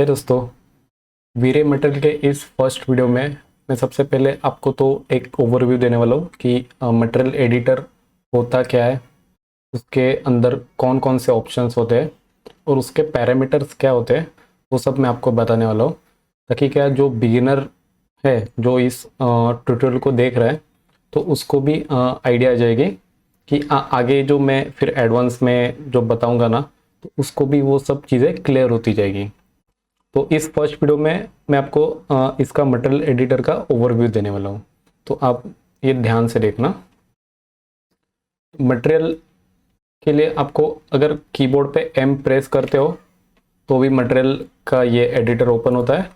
हे दोस्तों, वीरे मटेरियल के इस फर्स्ट वीडियो में मैं सबसे पहले आपको तो एक ओवरव्यू देने वाला हूँ कि मटेरियल एडिटर होता क्या है, उसके अंदर कौन कौन से ऑप्शंस होते हैं और उसके पैरामीटर्स क्या होते हैं, वो सब मैं आपको बताने वाला हूँ। ताकि क्या जो बिगिनर है जो इस ट्यूटोरियल को देख रहा है तो उसको भी आइडिया आ जाएगी कि आगे जो मैं फिर एडवांस में जो बताऊँगा ना, तो उसको भी वो सब चीज़ें क्लियर होती जाएगी। तो इस फर्स्ट वीडियो में मैं आपको इसका मटेरियल एडिटर का ओवरव्यू देने वाला हूँ, तो आप ये ध्यान से देखना। मटेरियल के लिए आपको अगर कीबोर्ड पे एम प्रेस करते हो तो भी मटेरियल का ये एडिटर ओपन होता है,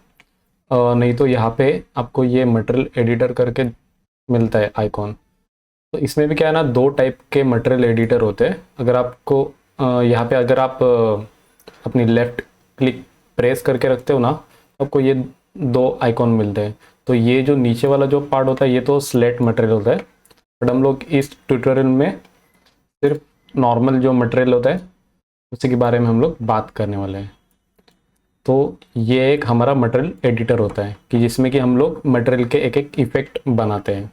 नहीं तो यहाँ पे आपको ये मटेरियल एडिटर करके मिलता है आइकॉन। तो इसमें भी क्या है ना, दो टाइप के मटेरियल एडिटर होते हैं। अगर आपको यहाँ पे अगर आप अपनी लेफ़्ट क्लिक प्रेस करके रखते हो ना, आपको ये दो आइकॉन मिलते हैं। तो ये जो नीचे वाला जो पार्ट होता है ये तो स्लेट मटेरियल होता है, बट हम लोग इस ट्यूटोरियल में सिर्फ नॉर्मल जो मटेरियल होता है उसी के बारे में हम लोग बात करने वाले हैं। तो ये एक हमारा मटेरियल एडिटर होता है कि जिसमें कि हम लोग मटेरियल के एक एक इफेक्ट बनाते हैं।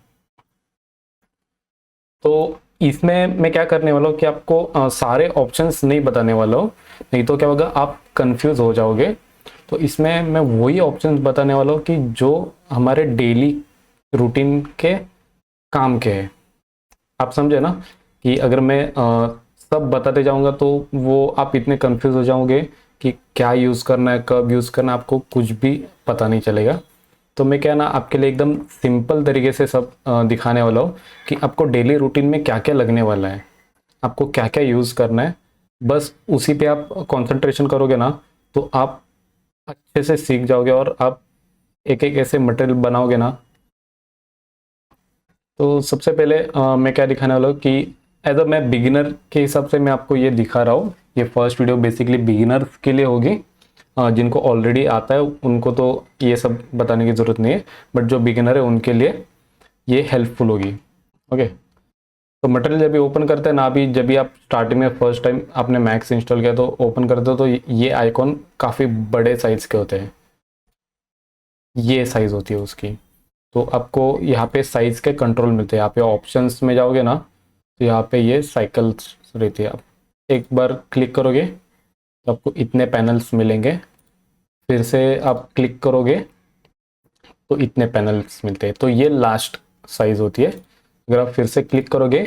तो इसमें मैं क्या करने वाला हूँ कि आपको सारे ऑप्शंस नहीं बताने वाला हूँ, नहीं तो क्या होगा आप कंफ्यूज हो जाओगे। तो इसमें मैं वही ऑप्शंस बताने वाला हूँ कि जो हमारे डेली रूटीन के काम के हैं। आप समझे ना कि अगर मैं सब बताते जाऊंगा तो वो आप इतने कंफ्यूज हो जाओगे कि क्या यूज़ करना है, कब यूज़ करना है, आपको कुछ भी पता नहीं चलेगा। तो मैं क्या ना आपके लिए एकदम सिंपल तरीके से सब दिखाने वाला हूँ कि आपको डेली रूटीन में क्या क्या लगने वाला है, आपको क्या क्या यूज़ करना है। बस उसी पे आप कंसंट्रेशन करोगे ना तो आप अच्छे से सीख जाओगे और आप एक एक ऐसे मटेरियल बनाओगे ना। तो सबसे पहले मैं क्या दिखाने वाला हूँ कि एज अ मैं बिगिनर के हिसाब से मैं आपको ये दिखा रहा हूँ। ये फर्स्ट वीडियो बेसिकली बिगिनर्स के लिए होगी। जिनको ऑलरेडी आता है उनको तो ये सब बताने की ज़रूरत नहीं है, बट जो बिगिनर है उनके लिए ये हेल्पफुल होगी। ओके, तो मटेरियल जब भी ओपन करते हैं ना, अभी जब भी आप स्टार्टिंग में फर्स्ट टाइम आपने मैक्स इंस्टॉल किया तो ओपन करते हो तो ये आइकॉन काफ़ी बड़े साइज़ के होते हैं, ये साइज़ होती है उसकी। तो आपको यहाँ पे साइज़ के कंट्रोल मिलते हैं। यहाँ पे ऑप्शंस में जाओगे ना तो यहाँ पे ये साइकिल्स रहती है। आप एक बार क्लिक करोगे तो आपको इतने पैनल्स मिलेंगे, फिर से आप क्लिक करोगे तो इतने पैनल्स मिलते हैं। तो ये लास्ट साइज़ होती है। अगर आप फिर से क्लिक करोगे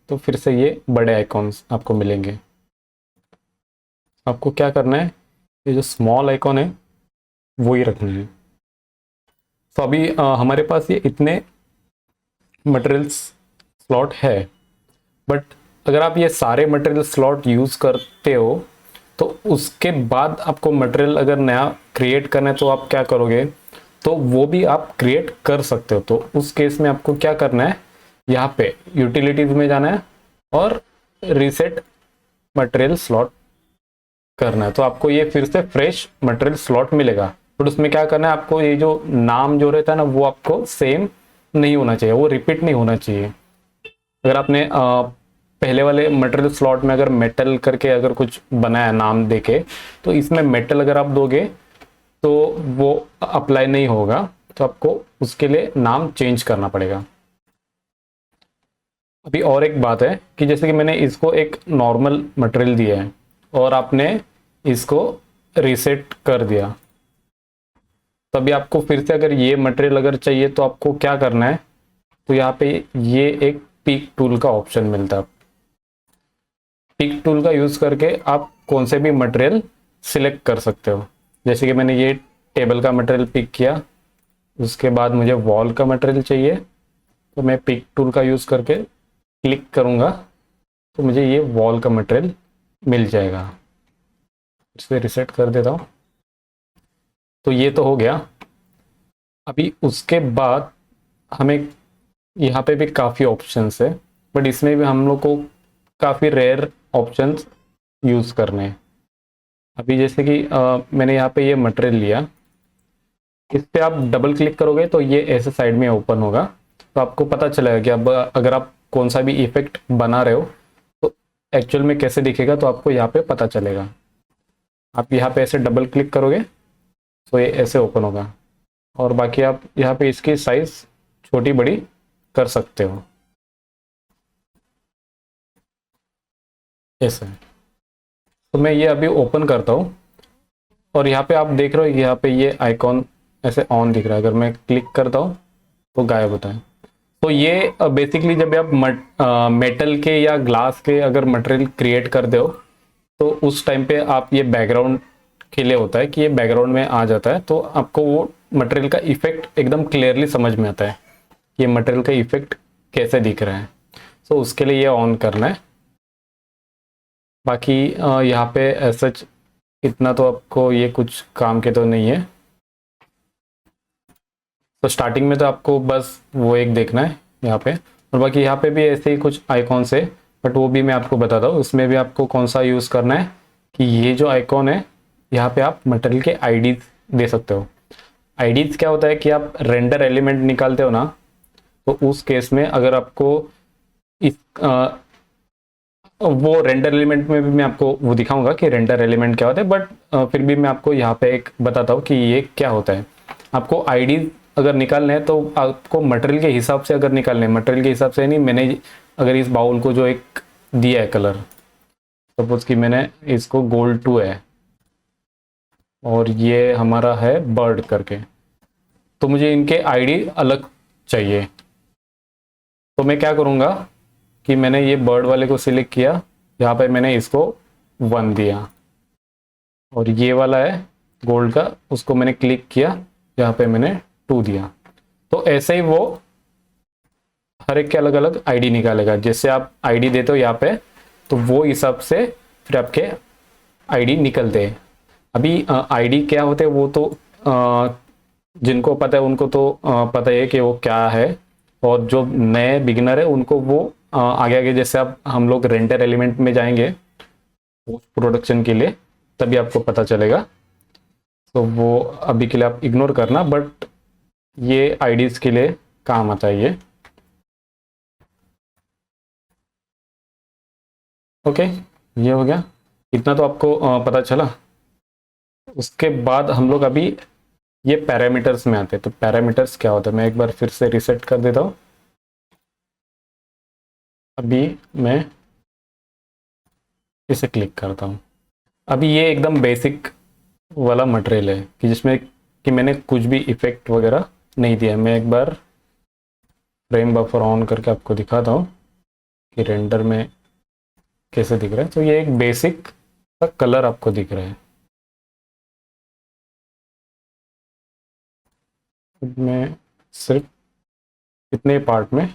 तो फिर से ये बड़े आइकॉन्स आपको मिलेंगे। आपको क्या करना है, ये जो स्मॉल आइकॉन है वो ही रखना है। तो अभी हमारे पास ये इतने मटेरियल्स स्लॉट है, बट अगर आप ये सारे मटेरियल स्लॉट यूज़ करते हो तो उसके बाद आपको मटेरियल अगर नया क्रिएट करना है तो आप क्या करोगे, तो वो भी आप क्रिएट कर सकते हो। तो उस केस में आपको क्या करना है, यहाँ पे यूटिलिटीज में जाना है और रीसेट मटेरियल स्लॉट करना है। तो आपको ये फिर से फ्रेश मटेरियल स्लॉट मिलेगा, बट उसमें क्या करना है, आपको ये जो नाम जो रहता है ना वो आपको सेम नहीं होना चाहिए, वो रिपीट नहीं होना चाहिए। अगर आपने पहले वाले मटेरियल स्लॉट में अगर मेटल करके अगर कुछ बनाया नाम देके, तो इसमें मेटल अगर आप दोगे तो वो अप्लाई नहीं होगा। तो आपको उसके लिए नाम चेंज करना पड़ेगा। अभी और एक बात है कि जैसे कि मैंने इसको एक नॉर्मल मटेरियल दिया है और आपने इसको रीसेट कर दिया, तभी आपको फिर से अगर ये मटेरियल अगर चाहिए तो आपको क्या करना है, तो यहाँ पे ये एक पिक टूल का ऑप्शन मिलता है। पिक टूल का यूज़ करके आप कौन से भी मटेरियल सिलेक्ट कर सकते हो। जैसे कि मैंने ये टेबल का मटेरियल पिक किया, उसके बाद मुझे वॉल का मटेरियल चाहिए तो मैं पिक टूल का यूज़ करके क्लिक करूँगा तो मुझे ये वॉल का मटेरियल मिल जाएगा। इसे रिसेट कर देता हूँ। तो ये तो हो गया। अभी उसके बाद हमें यहाँ पे भी काफ़ी ऑप्शंस है, बट इसमें भी हम लोग को काफ़ी रेयर ऑप्शंस यूज़ करने हैं। अभी जैसे कि मैंने यहाँ पे ये मटेरियल लिया, इस पे आप डबल क्लिक करोगे तो ये ऐसे साइड में ओपन होगा। तो आपको पता चलेगा कि अब अगर आप कौन सा भी इफेक्ट बना रहे हो तो एक्चुअल में कैसे दिखेगा, तो आपको यहाँ पे पता चलेगा। आप यहाँ पे ऐसे डबल क्लिक करोगे तो ये ऐसे ओपन होगा। और बाकी आप यहाँ पे इसकी साइज छोटी बड़ी कर सकते हो ऐसे। तो मैं ये अभी ओपन करता हूँ और यहाँ पे आप देख रहे हो यहाँ पे ये आइकॉन ऐसे ऑन दिख रहा है। अगर मैं क्लिक करता हूँ तो गायब होता है। तो ये बेसिकली जब आप मेटल के या ग्लास के अगर मटेरियल क्रिएट करते हो तो उस टाइम पे आप ये बैकग्राउंड के लिए होता है कि ये बैकग्राउंड में आ जाता है, तो आपको वो मटेरियल का इफेक्ट एकदम क्लियरली समझ में आता है, ये मटेरियल का इफेक्ट कैसे दिख रहा है। तो उसके लिए ये ऑन करना है। बाकी यहाँ पे सच इतना तो आपको ये कुछ काम के तो नहीं है। तो स्टार्टिंग में तो आपको बस वो एक देखना है यहाँ पे, और बाकी यहाँ पे भी ऐसे ही कुछ आइकॉन्स है, बट वो भी मैं आपको बताता हूँ। उसमें भी आपको कौन सा यूज़ करना है कि ये जो आइकॉन है यहाँ पे आप मटेरियल के आईडीज दे सकते हो। आईडीज क्या होता है कि आप रेंडर एलिमेंट निकालते हो ना, तो उस केस में अगर आपको इस वो रेंडर एलिमेंट में भी मैं आपको वो दिखाऊंगा कि रेंडर एलिमेंट क्या होता है, बट फिर भी मैं आपको यहाँ पे एक बताता हूँ कि ये क्या होता है। आपको आईडी अगर निकालने हैं तो आपको मटेरियल के हिसाब से अगर निकालने हैं, मटेरियल के हिसाब से नहीं, मैंने अगर इस बाउल को जो एक दिया है कलर, सपोज कि मैंने इसको गोल्ड 2 है और ये हमारा है बर्ड करके, तो मुझे इनके आईडी अलग चाहिए। तो मैं क्या करूँगा कि मैंने ये बर्ड वाले को सिलेक्ट किया, यहाँ पे मैंने इसको 1 दिया, और ये वाला है गोल्ड का, उसको मैंने क्लिक किया, यहाँ पे मैंने 2 दिया। तो ऐसे ही वो हर एक के अलग अलग आईडी निकालेगा। जैसे आप आईडी देते हो यहाँ पे, तो वो हिसाब से फिर आपके आईडी निकलते हैं। अभी आईडी क्या होते हैं वो तो जिनको पता है उनको तो पता है कि वो क्या है, और जो नए बिगिनर है उनको वो आगे आगे जैसे आप हम लोग रेंडर एलिमेंट में जाएंगे पोस्ट प्रोडक्शन के लिए तभी आपको पता चलेगा। तो वो अभी के लिए आप इग्नोर करना, बट ये आईडीज के लिए काम आता है ये। ओके, ये हो गया, इतना तो आपको पता चला। उसके बाद हम लोग अभी ये पैरामीटर्स में आते हैं। तो पैरामीटर्स क्या होता है, मैं एक बार फिर से रिसेट कर देता हूँ। अभी मैं इसे क्लिक करता हूँ। अभी ये एकदम बेसिक वाला मटेरियल है कि जिसमें कि मैंने कुछ भी इफेक्ट वगैरह नहीं दिया। मैं एक बार फ्रेम बफर ऑन करके आपको दिखाता हूँ कि रेंडर में कैसे दिख रहा है। तो ये एक बेसिक सा कलर आपको दिख रहा है। मैं सिर्फ इतने पार्ट में,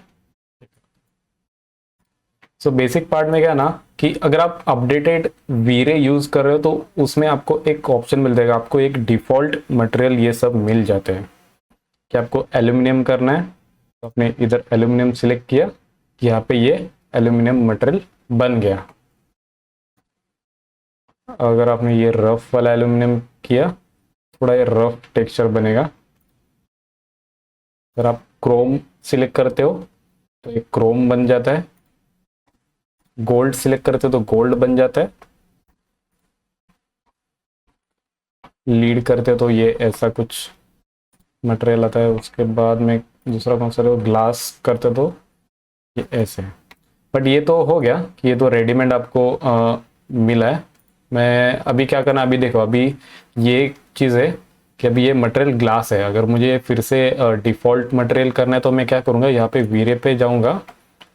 सो बेसिक पार्ट में क्या ना कि अगर आप अपडेटेड वीरे यूज कर रहे हो तो उसमें आपको एक ऑप्शन मिल जाएगा, आपको एक डिफॉल्ट मटेरियल ये सब मिल जाते हैं कि आपको एल्यूमिनियम करना है। तो आपने इधर एल्यूमिनियम सिलेक्ट किया, यहाँ पे ये एल्यूमिनियम मटेरियल बन गया। अगर आपने ये रफ वाला एल्यूमिनियम किया, थोड़ा ये रफ टेक्सचर बनेगा। अगर आप क्रोम सिलेक्ट करते हो तो ये क्रोम बन जाता है। गोल्ड सिलेक्ट करते हो तो गोल्ड बन जाता है। लीड करते हो तो ये ऐसा कुछ मटेरियल आता है। उसके बाद में दूसरा कौन सा, ग्लास करते तो ये ऐसे। बट ये तो हो गया कि ये तो रेडीमेड आपको मिला है। मैं अभी क्या करना, अभी देखो, अभी ये चीज़ है कि अभी ये मटेरियल ग्लास है। अगर मुझे फिर से डिफ़ॉल्ट मटेरियल करना है तो मैं क्या करूँगा, यहाँ पे वीरे पे जाऊँगा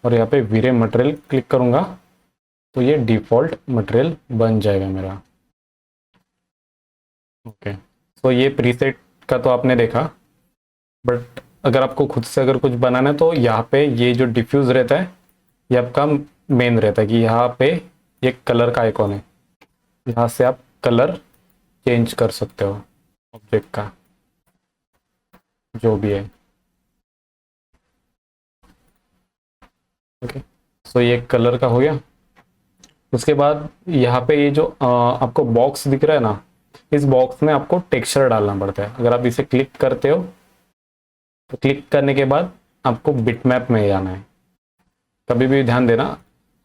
और यहाँ पे वीरे मटेरियल क्लिक करूँगा, तो ये डिफ़ॉल्ट मटेरियल बन जाएगा मेरा। ओके, तो ये प्रीसेट का तो आपने देखा, बट अगर आपको खुद से अगर कुछ बनाना है तो यहाँ पे ये जो डिफ्यूज रहता है ये आपका मेन रहता है कि यहाँ पे एक कलर का आइकॉन है, यहाँ से आप कलर चेंज कर सकते हो ऑब्जेक्ट का जो भी है। ओके, सो ये कलर का हो गया। उसके बाद यहाँ पे ये जो आपको बॉक्स दिख रहा है ना, इस बॉक्स में आपको टेक्सचर डालना पड़ता है। अगर आप इसे क्लिक करते हो तो क्लिक करने के बाद आपको बिटमैप में जाना है। कभी भी ध्यान देना,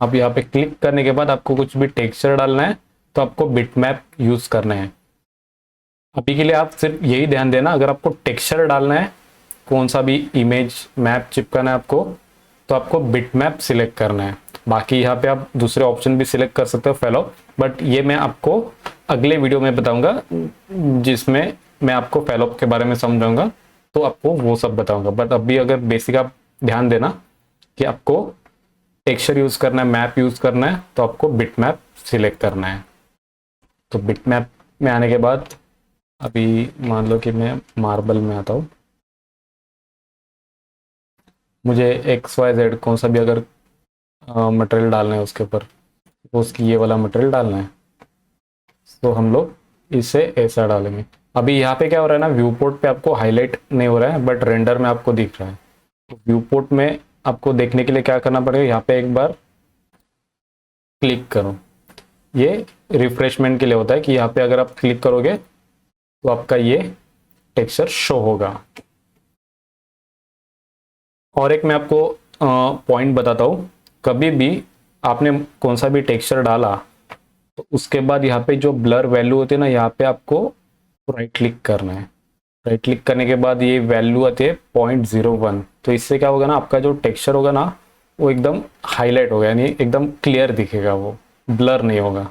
आप यहाँ पे क्लिक करने के बाद आपको कुछ भी टेक्सचर डालना है तो आपको बिटमैप यूज करना है। अभी के लिए आप सिर्फ यही ध्यान देना, अगर आपको टेक्सचर डालना है, कौन सा भी इमेज मैप चिपकाना है आपको, तो आपको बिट मैप सिलेक्ट करना है। बाकी यहाँ पे आप दूसरे ऑप्शन भी सिलेक्ट कर सकते हो फेलो, बट ये मैं आपको अगले वीडियो में बताऊंगा, जिसमें मैं आपको फेलो के बारे में समझाऊंगा, तो आपको वो सब बताऊंगा। बट अभी अगर बेसिक आप ध्यान देना कि आपको टेक्सचर यूज करना है, मैप यूज करना है, तो आपको बिट मैप सिलेक्ट करना है। तो बिट मैप में आने के बाद अभी मान लो कि मैं मार्बल में आता हूँ, मुझे एक्स वाई जेड कौन सा भी अगर मटेरियल डालना है उसके ऊपर, उसकी ये वाला मटेरियल डालना है, तो हम लोग इसे ऐसा डालेंगे। अभी यहाँ पे क्या हो रहा है ना, व्यू पोर्ट पे आपको हाईलाइट नहीं हो रहा है, बट रेंडर में आपको दिख रहा है। तो व्यू पोर्ट में आपको देखने के लिए क्या करना पड़ेगा, यहाँ पे एक बार क्लिक करो। ये रिफ्रेशमेंट के लिए होता है कि यहाँ पे अगर आप क्लिक करोगे तो आपका ये टेक्सचर शो होगा। और एक मैं आपको पॉइंट बताता हूँ, कभी भी आपने कौन सा भी टेक्सचर डाला तो उसके बाद यहाँ पे जो ब्लर वैल्यू होती है ना, यहाँ पे आपको राइट क्लिक करना है। राइट क्लिक करने के बाद ये वैल्यू आती है 0.01। तो इससे क्या होगा ना, आपका जो टेक्सचर होगा ना वो एकदम हाईलाइट होगा, यानी एकदम क्लियर दिखेगा, वो ब्लर नहीं होगा।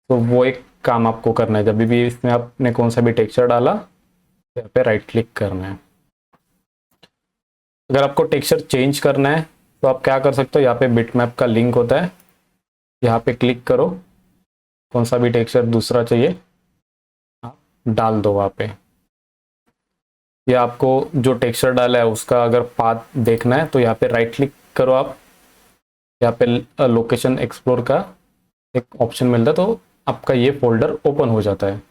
तो वो एक काम आपको करना है, जब भी इसमें आपने कौन सा भी टेक्सचर डाला तो यहाँ पे राइट क्लिक करना है। अगर आपको टेक्सचर चेंज करना है तो आप क्या कर सकते हो, यहाँ पे बिटमैप का लिंक होता है, यहाँ पे क्लिक करो, कौन सा भी टेक्सचर दूसरा चाहिए आप डाल दो वहाँ पे। या आपको जो टेक्सचर डाला है उसका अगर पाथ देखना है तो यहाँ पे राइट क्लिक करो आप, यहाँ पे लोकेशन एक्सप्लोर का एक ऑप्शन मिलता है, तो आपका ये फोल्डर ओपन हो जाता है।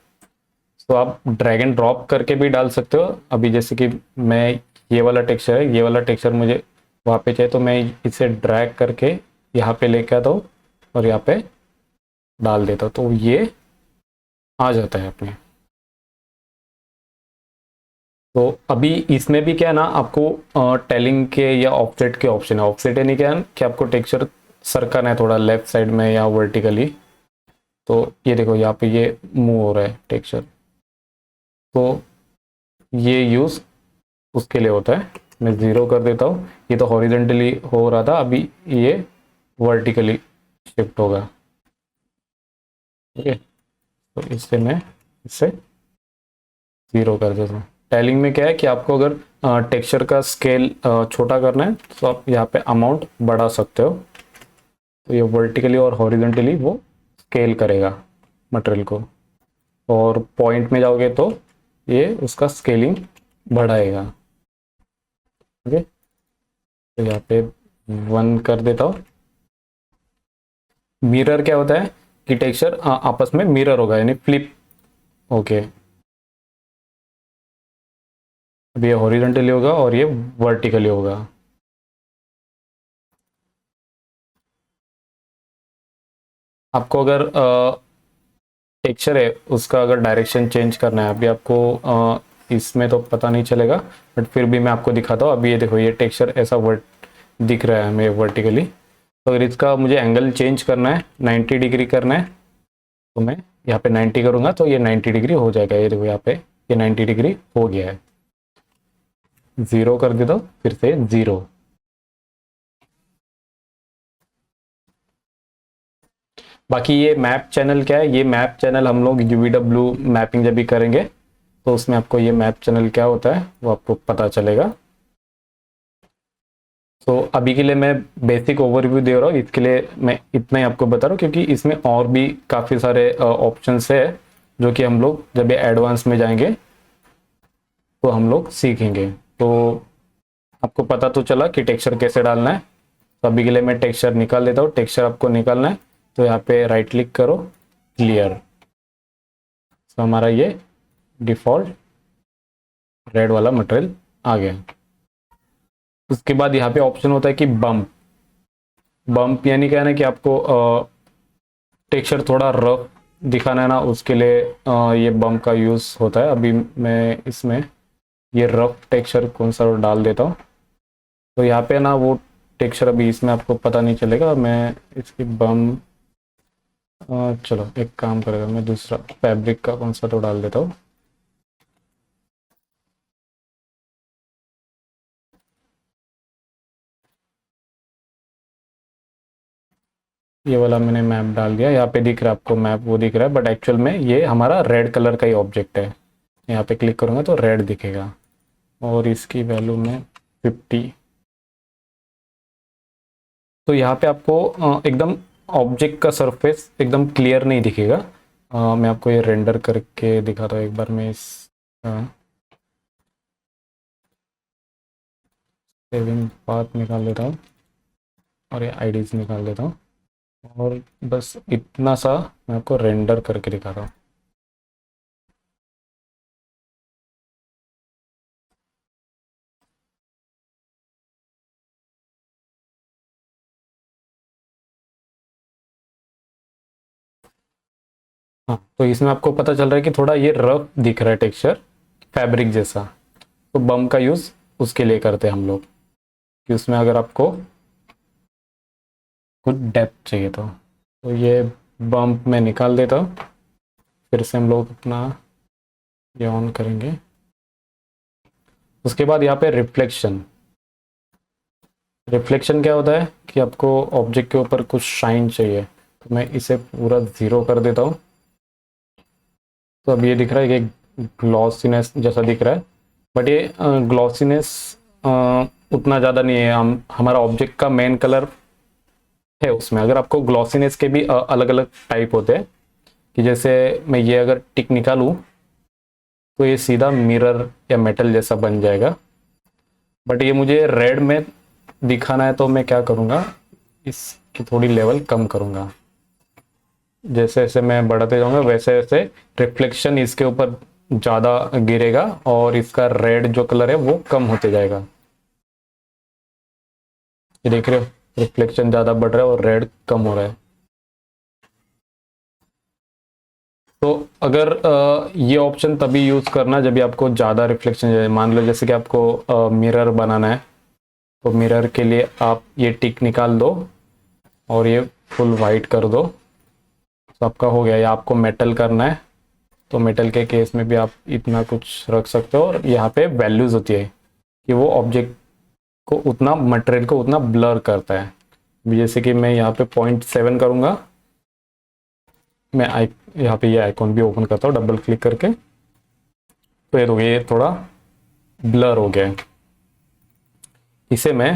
तो आप ड्रैग एंड ड्रॉप करके भी डाल सकते हो। अभी जैसे कि मैं ये वाला टेक्सचर है, ये वाला टेक्सचर मुझे वहाँ पे चाहिए, तो मैं इसे ड्रैग करके यहाँ पे लेके आता हूँ और यहाँ पे डाल देता हूँ, तो ये आ जाता है अपने। तो अभी इसमें भी क्या है ना, आपको टेलिंग के या ऑफसेट के ऑप्शन है। ऑफसेट यानी क्या है कि आपको टेक्सचर सरकना है थोड़ा लेफ्ट साइड में या वर्टिकली। तो ये देखो यहाँ पे ये मूव हो रहा है टेक्सचर, तो ये यूज़ उसके लिए होता है। मैं ज़ीरो कर देता हूँ, ये तो हॉरिजेंटली हो रहा था, अभी ये वर्टिकली शिफ्ट होगा। ठीक है, तो इससे मैं इसे ज़ीरो कर देता हूँ। टेलिंग में क्या है कि आपको अगर टेक्सचर का स्केल छोटा करना है तो आप यहाँ पे अमाउंट बढ़ा सकते हो, तो ये वर्टिकली और हॉरिजेंटली वो स्केल करेगा मटेरियल को। और पॉइंट में जाओगे तो ये उसका स्केलिंग बढ़ाएगा। ओके, तो यहाँ पे 1 कर देता हूँ। मिरर क्या होता है कि टेक्सचर आपस में मिरर होगा, यानी फ्लिप। ओके, अब ये हॉरिजॉन्टली होगा और ये वर्टिकली होगा। आपको अगर टेक्सचर है उसका अगर डायरेक्शन चेंज करना है, अभी आपको इसमें तो पता नहीं चलेगा, बट फिर भी मैं आपको दिखाता हूँ। अभी ये देखो, ये टेक्सचर ऐसा वर्ट दिख रहा है हमें वर्टिकली। तो अगर इसका मुझे एंगल चेंज करना है, 90 डिग्री करना है, तो मैं यहाँ पे 90 करूँगा तो ये 90 डिग्री हो जाएगा। ये देखो यहाँ पे ये 90 डिग्री हो गया है। 0 कर देता हूँ, फिर से 0। बाकी ये मैप चैनल क्या है, ये मैप चैनल हम लोग UVW मैपिंग जब भी करेंगे तो उसमें आपको ये मैप चैनल क्या होता है वो आपको पता चलेगा। तो अभी के लिए मैं बेसिक ओवरव्यू दे रहा हूँ, इसके लिए मैं इतना ही आपको बता रहा हूँ, क्योंकि इसमें और भी काफ़ी सारे ऑप्शंस है जो कि हम लोग जब ये एडवांस में जाएंगे तो हम लोग सीखेंगे। तो आपको पता तो चला कि टेक्सचर कैसे डालना है। तो अभी के लिए मैं टेक्सचर निकाल देता हूँ। टेक्सचर आपको निकालना है तो यहाँ पे राइट क्लिक करो, क्लियर। तो हमारा ये डिफॉल्ट रेड वाला मटेरियल आ गया। उसके बाद यहाँ पे ऑप्शन होता है कि बम्प। बम्प यानी क्या है ना कि आपको टेक्सचर थोड़ा रफ दिखाना है ना, उसके लिए ये बम्प का यूज़ होता है। अभी मैं इसमें ये रफ टेक्सचर कौन सा डाल देता हूँ, तो यहाँ पे ना वो टेक्सचर अभी इसमें आपको पता नहीं चलेगा। मैं इसकी बम्प चलो एक काम करेगा, मैं दूसरा फैब्रिक का कौन सा तो डाल देता हूँ। ये वाला मैंने मैप डाल दिया, यहाँ पे दिख रहा है आपको मैप, वो दिख रहा है, बट एक्चुअल में ये हमारा रेड कलर का ही ऑब्जेक्ट है। यहाँ पे क्लिक करूँगा तो रेड दिखेगा, और इसकी वैल्यू में 50। तो यहाँ पे आपको एकदम ऑब्जेक्ट का सरफेस एकदम क्लियर नहीं दिखेगा। मैं आपको ये रेंडर करके दिखाता हूँ एक बार। मैं इस सेविंग पाथ निकाल देता हूँ और ये आईडीज निकाल देता हूँ, और बस इतना सा मैं आपको रेंडर करके दिखाता हूँ। हाँ, तो इसमें आपको पता चल रहा है कि थोड़ा ये रफ दिख रहा है टेक्सचर, फैब्रिक जैसा। तो बम का यूज़ उसके लिए करते हैं हम लोग, कि उसमें अगर आपको कुछ डेप्थ चाहिए तो ये बम्प में निकाल देता हूँ। फिर से हम लोग अपना ये ऑन करेंगे। उसके बाद यहाँ पे रिफ्लेक्शन। रिफ्लेक्शन क्या होता है कि आपको ऑब्जेक्ट के ऊपर कुछ शाइन चाहिए, तो मैं इसे पूरा ज़ीरो कर देता हूँ। तो अब ये दिख रहा है कि ग्लॉसीनेस जैसा दिख रहा है, बट ये ग्लॉसीनेस उतना ज़्यादा नहीं है। हमारा ऑब्जेक्ट का मेन कलर है उसमें। अगर आपको ग्लॉसीनेस के भी अलग अलग टाइप होते हैं, कि जैसे मैं ये अगर टिक निकालूँ तो ये सीधा मिरर या मेटल जैसा बन जाएगा, बट ये मुझे रेड में दिखाना है तो मैं क्या करूँगा, इसकी थोड़ी लेवल कम करूँगा। जैसे जैसे मैं बढ़ाते जाऊँगा वैसे वैसे रिफ्लेक्शन इसके ऊपर ज़्यादा गिरेगा, और इसका रेड जो कलर है वो कम होते जाएगा। ये देख रहे हो, रिफ्लेक्शन ज़्यादा बढ़ रहा है और रेड कम हो रहा है। तो अगर ये ऑप्शन तभी यूज़ करना जब भी आपको ज़्यादा रिफ्लेक्शन, मान लो जैसे कि आपको मिरर बनाना है, तो मिरर के लिए आप ये टिक निकाल दो और ये फुल वाइट कर दो, तो आपका हो गया। या आपको मेटल करना है तो मेटल के केस में भी आप इतना कुछ रख सकते हो, और यहाँ पे वैल्यूज़ होती है कि वो ऑब्जेक्ट को उतना, मटेरियल को उतना ब्लर करता है। जैसे कि मैं यहाँ पे 0.7 करूँगा। मैं यहाँ पे ये आइकॉन भी ओपन करता हूँ डबल क्लिक करके, तो ये थोड़ा ब्लर हो गया है। इसे मैं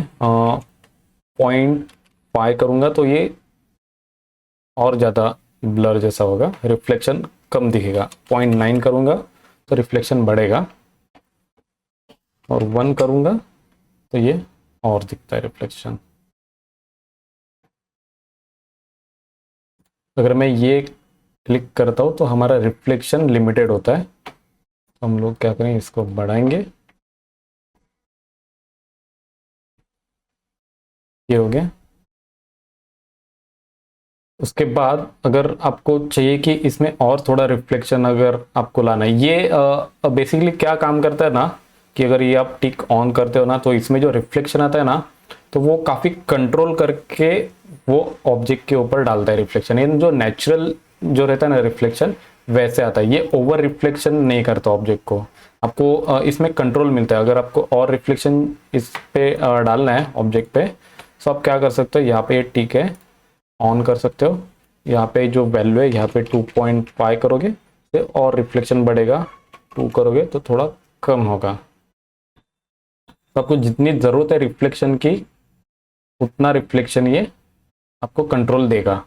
0.5 करूँगा तो ये और ज़्यादा ब्लर जैसा होगा, रिफ्लेक्शन कम दिखेगा। 0.9 करूँगा तो रिफ्लेक्शन बढ़ेगा, और 1 करूँगा तो ये और दिखता है रिफ्लेक्शन। अगर मैं ये क्लिक करता हूँ तो हमारा रिफ्लेक्शन लिमिटेड होता है, तो हम लोग क्या करें, इसको बढ़ाएंगे। ये हो गया। उसके बाद अगर आपको चाहिए कि इसमें और थोड़ा रिफ्लेक्शन अगर आपको लाना है, ये बेसिकली क्या काम करता है ना, कि अगर ये आप टिक ऑन करते हो ना तो इसमें जो रिफ्लेक्शन आता है ना, तो वो काफ़ी कंट्रोल करके वो ऑब्जेक्ट के ऊपर डालता है रिफ्लेक्शन। ये जो नेचुरल जो रहता है ना रिफ्लेक्शन, वैसे आता है। ये ओवर रिफ्लेक्शन नहीं करता ऑब्जेक्ट को। आपको इसमें कंट्रोल मिलता है। अगर आपको और रिफ्लेक्शन इस पे डालना है ऑब्जेक्ट पे, तो आप क्या कर सकते हो, यहाँ पे टिक है, ऑन कर सकते हो। यहाँ पे जो वैल्यू है यहाँ पे 2.5 करोगे तो और रिफ्लेक्शन बढ़ेगा, 2 करोगे तो थोड़ा कम होगा। तो आपको जितनी ज़रूरत है रिफ्लेक्शन की, उतना रिफ्लेक्शन ये आपको कंट्रोल देगा।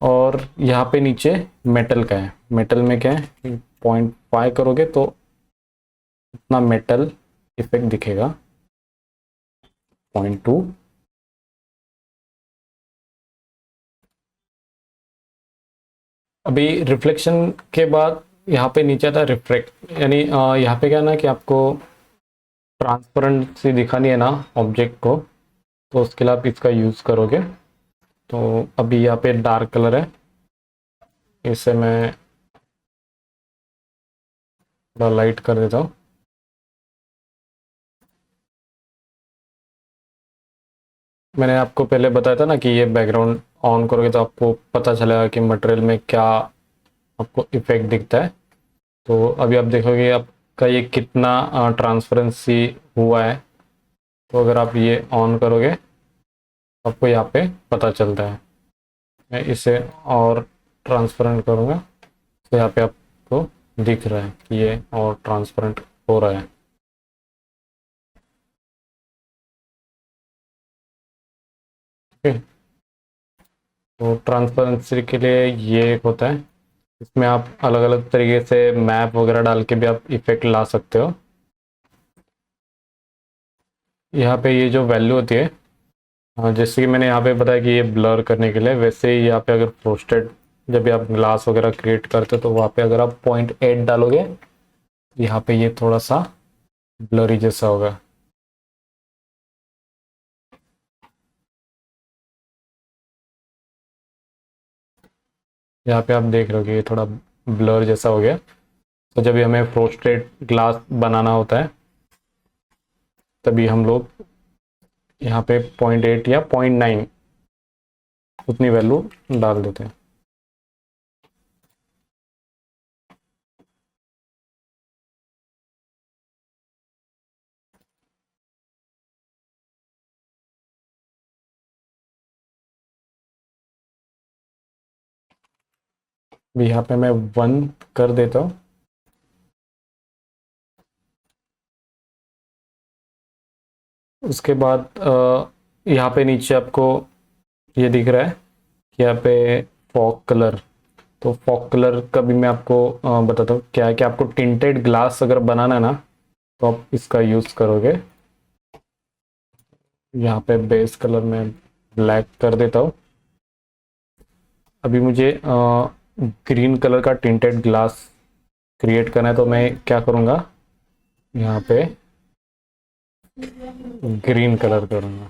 और यहाँ पे नीचे मेटल का है। मेटल में क्या है, 0.5 करोगे तो उतना मेटल इफेक्ट दिखेगा। 0.2। अभी रिफ्लेक्शन के बाद यहाँ पे नीचे आता है रिफ्रेक्ट, यानी यहाँ पे क्या ना कि आपको ट्रांसपेरेंसी दिखानी है ना ऑब्जेक्ट को, तो उसके लिए आप इसका यूज़ करोगे। तो अभी यहाँ पे डार्क कलर है, इसे मैं थोड़ा लाइट कर देता हूँ। मैंने आपको पहले बताया था ना कि ये बैकग्राउंड ऑन करोगे तो आपको पता चलेगा कि मटेरियल में क्या आपको इफेक्ट दिखता है। तो अभी आप देखोगे आपका ये कितना ट्रांसपेरेंसी हुआ है। तो अगर आप ये ऑन करोगे तो आपको यहाँ पे पता चलता है। मैं इसे और ट्रांसपेरेंट करूँगा तो यहाँ पे आपको दिख रहा है कि ये और ट्रांसपेरेंट हो रहा है। ठीक है, तो ट्रांसपेरेंसी के लिए ये एक होता है। इसमें आप अलग अलग तरीके से मैप वगैरह डाल के भी आप इफेक्ट ला सकते हो। यहाँ पे ये जो वैल्यू होती है, जैसे कि मैंने यहाँ पे बताया कि ये ब्लर करने के लिए, वैसे ही यहाँ पे अगर फ्रोस्टेड जब भी आप ग्लास वगैरह क्रिएट करते हो तो वहाँ पे अगर आप 0.8 डालोगे, यहाँ पे ये थोड़ा सा ब्लरी जैसा होगा। यहाँ पे आप देख रहे हो कि ये थोड़ा ब्लर जैसा हो गया। तो जब भी हमें फ्रोस्टेड ग्लास बनाना होता है तभी हम लोग यहाँ पे 0.8 या 0.9 उतनी वैल्यू डाल देते हैं। भी यहाँ पे मैं 1 कर देता हूँ। उसके बाद यहाँ पे नीचे आपको ये दिख रहा है कि यहाँ पे फॉग कलर। तो फॉग कलर का भी मैं आपको बताता हूँ क्या है कि आपको टिंटेड ग्लास अगर बनाना है ना तो आप इसका यूज़ करोगे। यहाँ पे बेस कलर में ब्लैक कर देता हूँ। अभी मुझे ग्रीन कलर का टिंटेड ग्लास क्रिएट करना है तो मैं क्या करूँगा, यहाँ पे ग्रीन कलर करूँगा।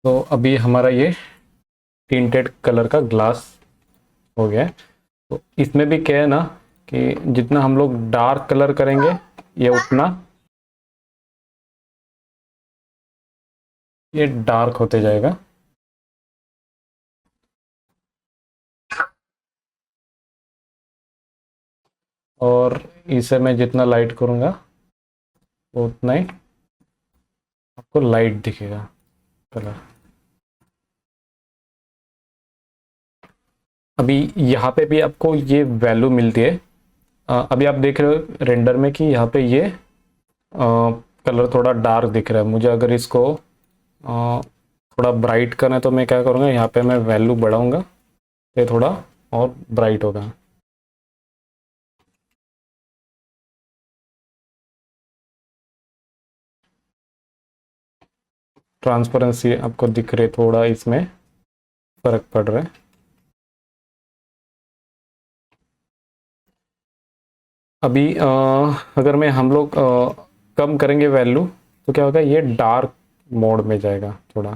तो अभी हमारा ये टिंटेड कलर का ग्लास हो गया है। तो इसमें भी क्या है ना कि जितना हम लोग डार्क कलर करेंगे ये उतना ये डार्क होते जाएगा। और इसे मैं जितना लाइट करूँगा वो उतना ही आपको लाइट दिखेगा कलर। अभी यहाँ पे भी आपको ये वैल्यू मिलती है। अभी आप देख रहे हो रेंडर में कि यहाँ पे ये कलर थोड़ा डार्क दिख रहा है। मुझे अगर इसको थोड़ा ब्राइट करना है तो मैं क्या करूँगा, यहाँ पे मैं वैल्यू बढ़ाऊँगा तो ये थोड़ा और ब्राइट होगा। ट्रांसपेरेंसी आपको दिख रही है, थोड़ा इसमें फर्क पड़ रहा है। अभी अगर मैं हम लोग कम करेंगे वैल्यू तो क्या होगा, ये डार्क मोड में जाएगा थोड़ा।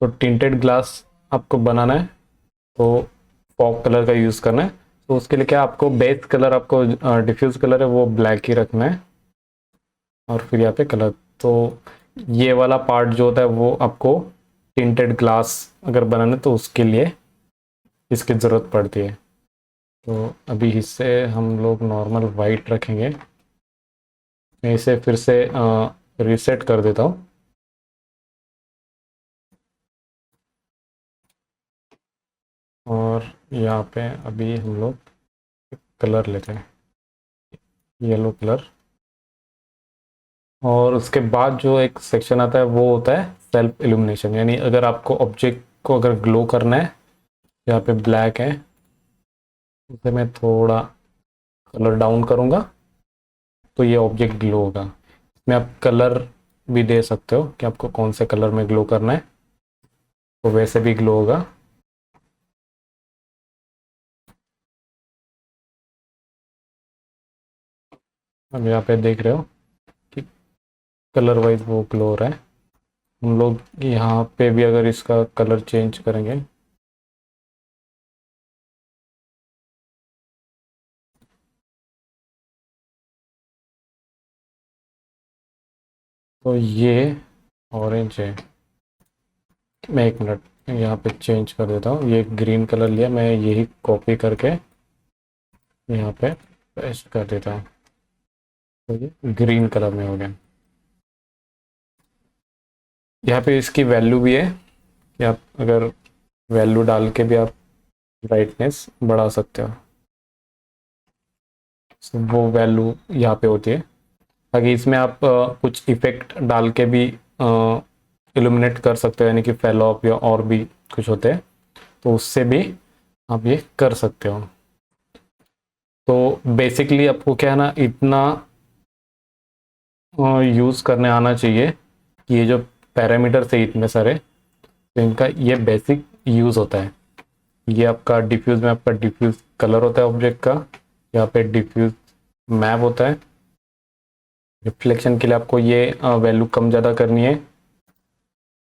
तो टिंटेड ग्लास आपको बनाना है तो फॉग कलर का यूज़ करना है। तो उसके लिए क्या आपको बेस कलर, आपको डिफ्यूज कलर है वो ब्लैक ही रखना है। और फिर यहाँ पे कलर, तो ये वाला पार्ट जो होता है वो आपको टिंटेड ग्लास अगर बनाना है तो उसके लिए इसकी ज़रूरत पड़ती है। तो अभी इसे हम लोग नॉर्मल वाइट रखेंगे। मैं इसे फिर से रीसेट कर देता हूँ। और यहाँ पे अभी हम लोग कलर लेते हैं, येलो कलर। और उसके बाद जो एक सेक्शन आता है वो होता है सेल्फ इल्यूमिनेशन, यानी अगर आपको ऑब्जेक्ट को अगर ग्लो करना है, यहाँ पे ब्लैक है, उसे मैं थोड़ा कलर डाउन करूँगा तो ये ऑब्जेक्ट ग्लो होगा। इसमें आप कलर भी दे सकते हो कि आपको कौन से कलर में ग्लो करना है, तो वैसे भी ग्लो होगा। अब यहाँ पे देख रहे हो कलर वाइज वो ग्लो हो रहा है। हम लोग यहाँ पे भी अगर इसका कलर चेंज करेंगे तो ये ऑरेंज है। मैं एक मिनट यहाँ पे चेंज कर देता हूँ। ये ग्रीन कलर लिया, मैं यही कॉपी करके यहाँ पे पेस्ट कर देता हूँ, तो ये ग्रीन कलर में हो गया। यहाँ पे इसकी वैल्यू भी है कि आप अगर वैल्यू डाल के भी आप ब्राइटनेस बढ़ा सकते हो। वो वैल्यू यहाँ पे होती है। ताकि इसमें आप कुछ इफेक्ट डाल के भी इल्यूमिनेट कर सकते हो, यानी कि फेलो ऑफ या और भी कुछ होते हैं, तो उससे भी आप ये कर सकते हो। तो बेसिकली आपको क्या है ना, इतना यूज़ करने आना चाहिए कि ये जो पैरामीटर से इतने सारे, तो इनका ये बेसिक यूज़ होता है। ये आपका डिफ्यूज़ में आपका डिफ्यूज़ कलर होता है ऑब्जेक्ट का, यहाँ पे डिफ्यूज़ मैप होता है। रिफ्लेक्शन के लिए आपको ये वैल्यू कम ज़्यादा करनी है,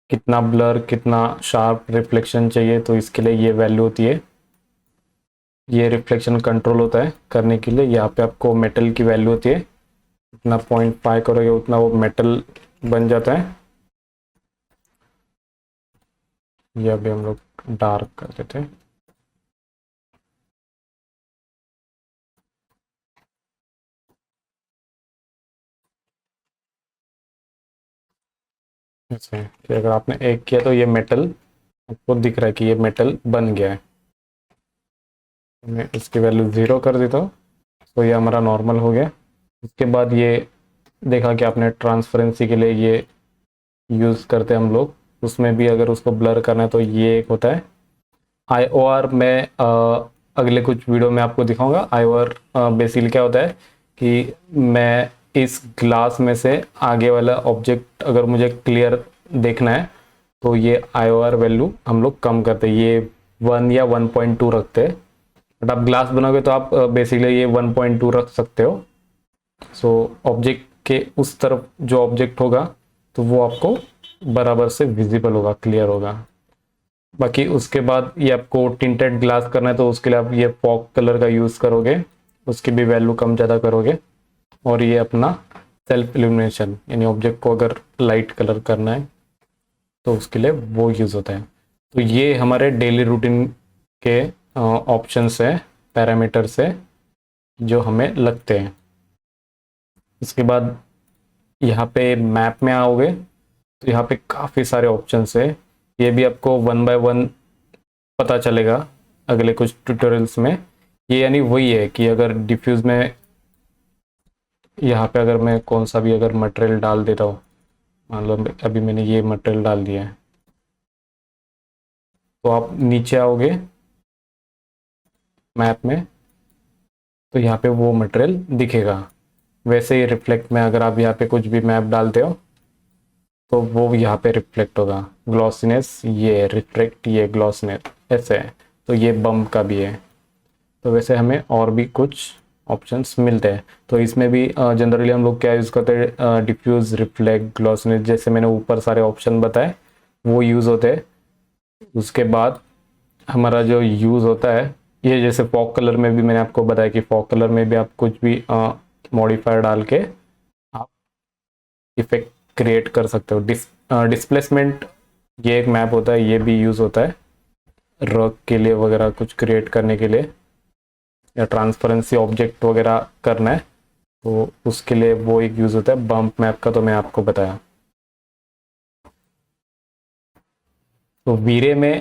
कितना ब्लर कितना शार्प रिफ्लेक्शन चाहिए, तो इसके लिए ये वैल्यू होती है। ये रिफ्लेक्शन कंट्रोल होता है करने के लिए। यहाँ पे आपको मेटल की वैल्यू होती है, इतना 0.5 करोगे उतना वो मेटल बन जाता है। ये अभी हम लोग डार्क कर देते हैं। ऐसे कि अगर आपने एक किया तो ये मेटल आपको दिख रहा है कि ये मेटल बन गया है। मैं इसकी वैल्यू 0 कर देता हूँ, तो ये हमारा नॉर्मल हो गया। उसके बाद ये देखा कि आपने ट्रांसपेरेंसी के लिए ये यूज़ करते हैं हम लोग, उसमें भी अगर उसको ब्लर करना है तो ये एक होता है IOR। मैं अगले कुछ वीडियो में आपको दिखाऊंगा। IOR बेसिकली क्या होता है कि मैं इस ग्लास में से आगे वाला ऑब्जेक्ट अगर मुझे क्लियर देखना है तो ये IOR वैल्यू हम लोग कम करते हैं, ये 1 या 1.2 रखते हैं। बट आप ग्लास बनाओगे तो आप बेसिकली ये 1.2 रख सकते हो। सो ऑब्जेक्ट के उस तरफ जो ऑब्जेक्ट होगा तो वो आपको बराबर से विजिबल होगा, क्लियर होगा। बाकी उसके बाद ये आपको टिंटेड ग्लास करना है तो उसके लिए आप ये फॉग कलर का यूज़ करोगे, उसकी भी वैल्यू कम ज़्यादा करोगे। और ये अपना सेल्फ इल्यूमिनेशन, यानी ऑब्जेक्ट को अगर लाइट कलर करना है तो उसके लिए वो यूज़ होता है। तो ये हमारे डेली रूटीन के ऑप्शंस है, पैरामीटर से जो हमें लगते हैं। इसके बाद यहाँ पे मैप में आओगे तो यहाँ पे काफ़ी सारे ऑप्शंस है। ये भी आपको 1 बाय 1 पता चलेगा अगले कुछ ट्यूटोरियल्स में। ये यानी वही है कि अगर डिफ्यूज़ में यहाँ पे अगर मैं कौन सा भी अगर मटेरियल डाल देता हूँ, मान लो अभी मैंने ये मटेरियल डाल दिया है, तो आप नीचे आओगे मैप में तो यहाँ पे वो मटेरियल दिखेगा। वैसे ही रिफ्लेक्ट में अगर आप यहाँ पे कुछ भी मैप डालते हो तो वो यहाँ पे रिफ्लेक्ट होगा। ग्लॉसीनेस ये रिफ्लेक्ट, ये ग्लॉसीनेस ऐसे है। तो ये बम्प का भी है। तो वैसे हमें और भी कुछ ऑप्शंस मिलते हैं। तो इसमें भी जनरली हम लोग क्या यूज़ करते हैं, डिफ्यूज़, रिफ्लेक्ट, ग्लॉसीनेस, जैसे मैंने ऊपर सारे ऑप्शन बताए वो यूज़ होते हैं। उसके बाद हमारा जो यूज़ होता है ये, जैसे फॉग कलर में भी मैंने आपको बताया कि फॉग कलर में भी आप कुछ भी मॉडिफायर डाल के आप इफेक्ट क्रिएट कर सकते हो। डिस्प्लेसमेंट ये एक मैप होता है, ये भी यूज़ होता है रॉक के लिए वगैरह कुछ क्रिएट करने के लिए, या ट्रांसपेरेंसी ऑब्जेक्ट वगैरह करना है तो उसके लिए वो एक यूज़ होता है। बम्प मैप का तो मैं आपको बताया। तो वीरे में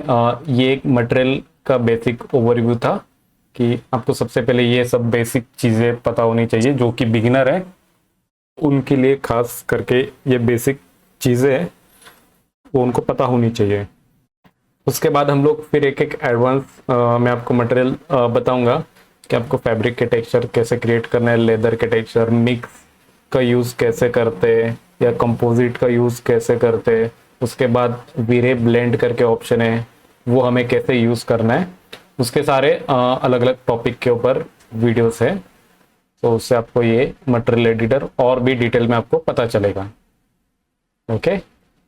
ये एक मटेरियल का बेसिक ओवरव्यू था कि आपको सबसे पहले ये सब बेसिक चीज़ें पता होनी चाहिए। जो कि बिगिनर है उनके लिए खास करके ये बेसिक चीज़ें हैं वो उनको पता होनी चाहिए। उसके बाद हम लोग फिर एक एक एडवांस मैं आपको मटेरियल बताऊंगा कि आपको फैब्रिक के टेक्सचर कैसे क्रिएट करना है, लेदर के टेक्सचर, मिक्स का यूज़ कैसे करते हैं या कंपोजिट का यूज़ कैसे करते हैं। उसके बाद वीरे ब्लेंड करके ऑप्शन है वो हमें कैसे यूज़ करना है। उसके सारे अलग अलग टॉपिक के ऊपर वीडियोस है, तो उससे आपको ये मटेरियल एडिटर और भी डिटेल में आपको पता चलेगा। ओके।